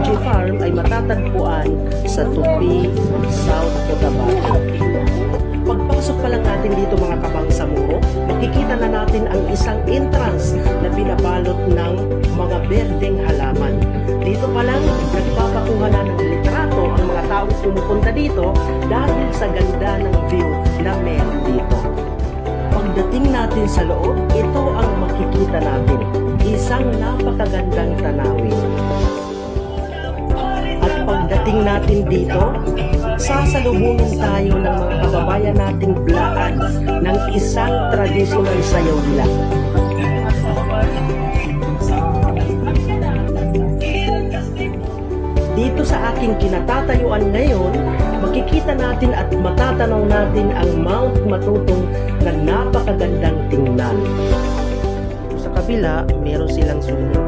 Fuji Farm ay matatagpuan sa Tupi, South Cotabato. Pagpasok pa lang natin dito mga kabangsamoro, makikita na natin ang isang entrance na binabalot ng mga berdeng halaman. Dito pa lang, nagpapakuha na ng litrato ang mga taong pumupunta dito dahil sa ganda ng view na meron dito. Pagdating natin sa loob, ito ang makikita natin, isang napakagandang tanawin. At pagdating natin dito, sasalubungin tayo ng mga kababayan nating blaan ng isang traditional sayaw nila. Dito sa aking kinatatayuan ngayon, makikita natin at matatanaw natin ang Mount Matutong na napakagandang tingnan. Sa kabila, meron silang swimming